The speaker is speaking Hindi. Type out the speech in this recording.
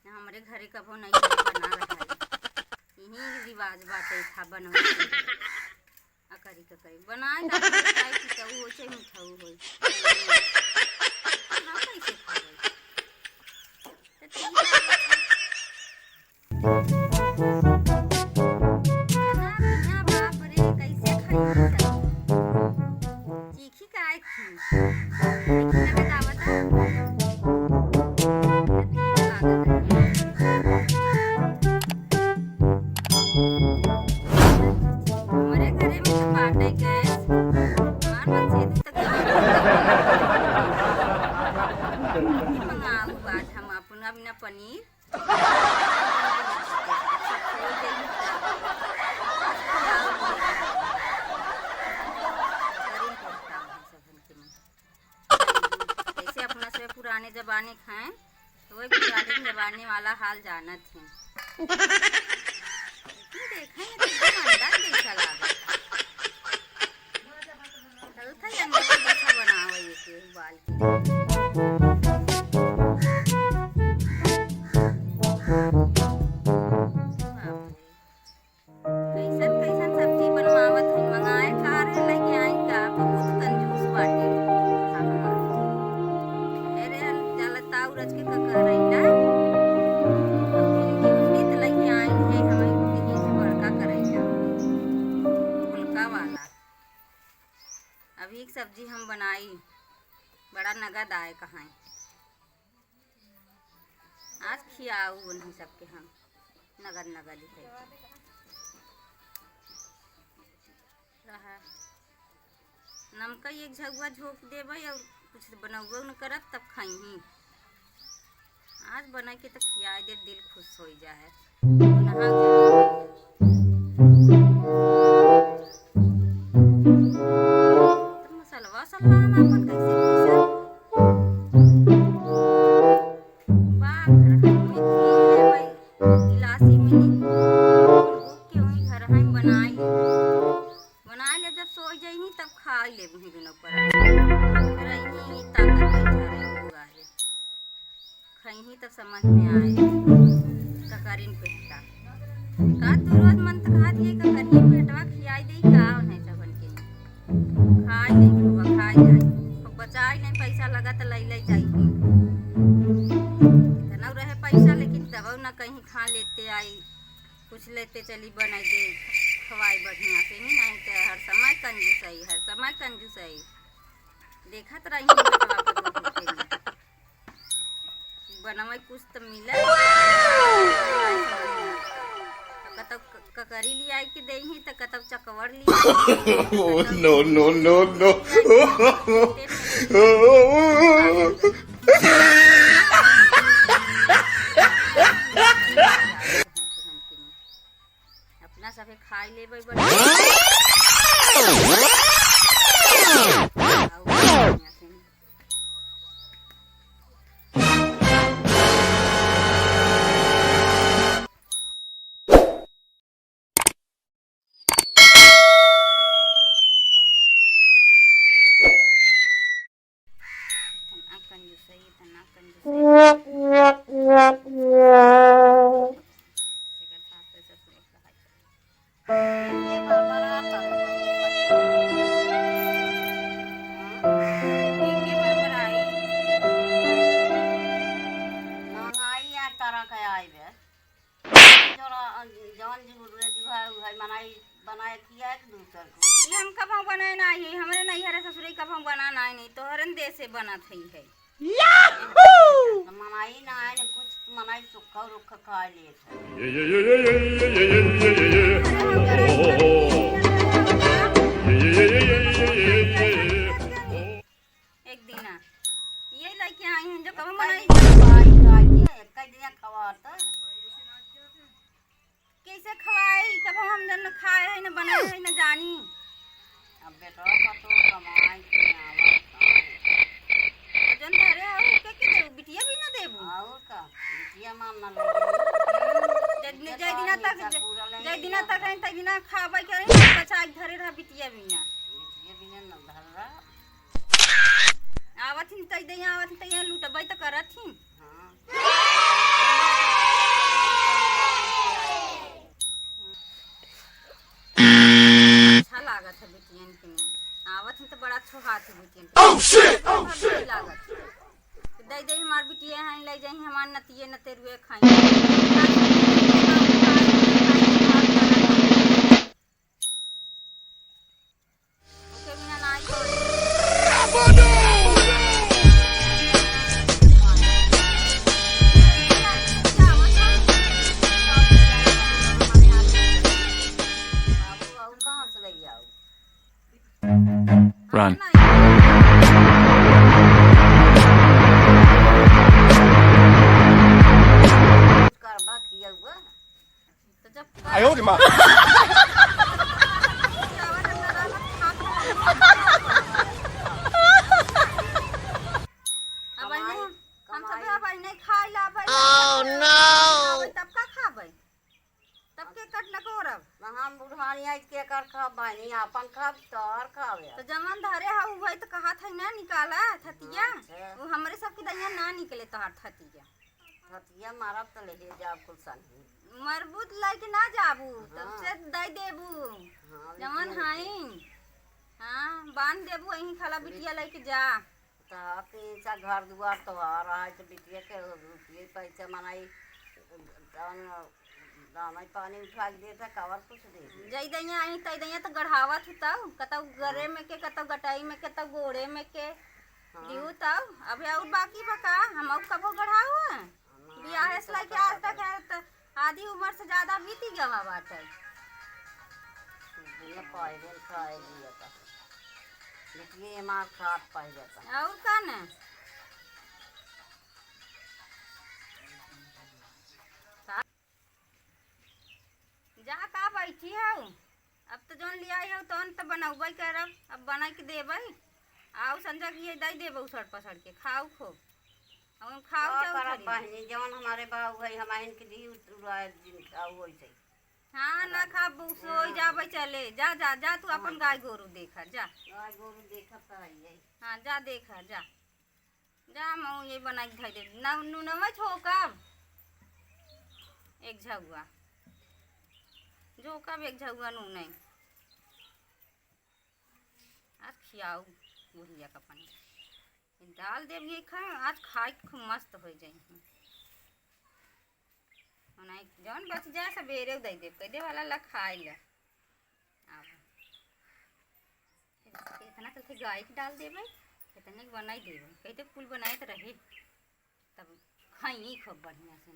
हमारे घरे कभो नहीं बना रहा यही रिवाज बाटे था बनवा अकरी ककरी बनाए ता खाए कि तो हो छै मिठाऊ होई हम कैसे खावे तो ठीक है खाना बाप रे कैसे खाई चीखी काय खी लेकिन बतावत हमारे घरे में तो बाटे गैस मार मन से तू तक मंगाऊ आज हम अपना बिना पनीर ऐसे अपना से पुराने जमाने खाएं तो वही पुराने जमाने वाला हाल जाना थे देखें अंडा कैसा लगा चलता ही अंडा जैसा बना हुआ ये के उबाल के कैसन कैसन सब्जी बनवावत है मंगाए खा रहे लगे आई का बहुत कंजूस बाटे अरे जलता उरज के ककर रहिला अभी एक सब्जी हम बनाई बड़ा नगद आए कहाँ आज खियाऊ उन्हीं सबके हम नगद नगद है रहा नमका एक झगुआ झोंक देवे और कुछ बनौबो न करब तब खाई आज बना के तो खिया दे दिल खुश हो जाए मसलवा सलवा हम अपन कैसे गिलासी में के वही घर हम बना ले जब सो जाई तब खा ले बिना पर रही ताकत बैठा रहे हुआ है खही तब समझ में आए ककरिन पेटा का तू रोज मन त खा दिए ककरिन पेटवा खियाई दे का नहीं सबन के खाई नहीं होगा खाई जाए तो बचाई नहीं पैसा लगा तो ले जाई इतना रहे पैसा लेकिन तब ना कहीं खा लेते आई कुछ लेते चली बनाई दे खवाई बढ़िया से ही नहीं तो हर समय कंजूस आई देखत रही बनवाई कुछ तो मिले कतब ककरी लिया के दे ही तो कतब चकवर लिया नो नो नो नो अपना सबे खाई लेबै बनाए किया एक दूसर को ये हम कब हम बनाए ना है हमरे नहीं हरे ससुरे कब हम बना नहीं तो हरन देश से बना थई है मनाई ना है ने कुछ मनाई सुखा रुखा खा ले एक दिन ये लड़के आई हैं जो कब मनाई खवाता कैसे खवाई कब हम जन खाए है न बनाए है न जानी अब बेटा का तो कमाई के आवत जन धरे हो के देबू बिटिया भी न देबू और का बिटिया मान ना ले जय दिना तक पूरा लेंगे जय दिना तक है तय दिना खाबै के रही बचा के धरे रह बिटिया बिना ये बिना न धररा आवथिन तय दैया आवथिन तय लूटबै त करथिन हां अच्छा लागत है बिटियन के आवथिन तो बड़ा छोहात है बिटियन ओह शिट लागत दई दई हमार बिटिया हैं ले जाई हमार नतिये नतेरुए खाई ओके बिना नाई बाबू और कहां से ले आओ Run. करबा किया हुआ तो जब 哎呦我的妈！ अब नहीं हम सब अब नहीं खाई ला भाई तब का खाबै तब के कट न करब हम बुढ़ानी आज के कर खा बानी अपन खाब तोर खावे तो जमन धरे हउ भाई तो कहा था ना निकाला थतिया अच्छा। वो हमरे सब के दैया ना निकले तोहार थतिया हतिया मारब त ले जा कुल संगी मरबूत लाइक ना जाबू तब हाँ। से दई देबू हां जमन हाइन हां बांध देबू यहीं खाला बिटिया लेके जा ताकि सा घर दुआर तो आ रहा है तो बिटिया के रुपये पैसा मनाई दाना पानी उठा के देता कवर कुछ दे जई दैया आई तई दैया तो गढ़ावत हुताऊ कतौ गरे में के कतौ गटाई में कतौ गोड़े में के दिहु तब अबे और बाकी बका हम और कबो गढ़ाऊ है बियाह से लेके आज तक है तो आधी उम्र से ज्यादा बीती गवा बाटे ये पाइल खाए दिया था बिटिया मार खात पाई जाता और का न जा का बैठी हो अब तो जोन लिया हो तो तो बनौबै करब अब बना के देबै आओ संजा की दई देबौ सड़ पसड़ के खाऊ खो हम खाऊ और चाउ करब खरी। बहनी जवन हमारे बाबू है हम इनके दी उड़ाए दिन खाऊ वैसे हाँ ना खाबू सोई जाबै चले जा जा जा तू अपन गाय गोरू देखा जा आज गोरू देखत तो है हाँ जा देखा जा जा मैं ये बना के धई दे ना नूनवा छोकब एक झगुआ जो कब एक झगुआ नून नहीं आज खियाऊ बुढ़िया का पानी दाल देव ये खा आज खाए खूब मस्त हो जाए जौन बच जाए सवेरे दे दे कह दे वाला ला खाए ला अब इतना तो गाय के डाल देवे इतने बनाई देवे कहते फूल बनाए तो रहे तब खाई खूब बढ़िया से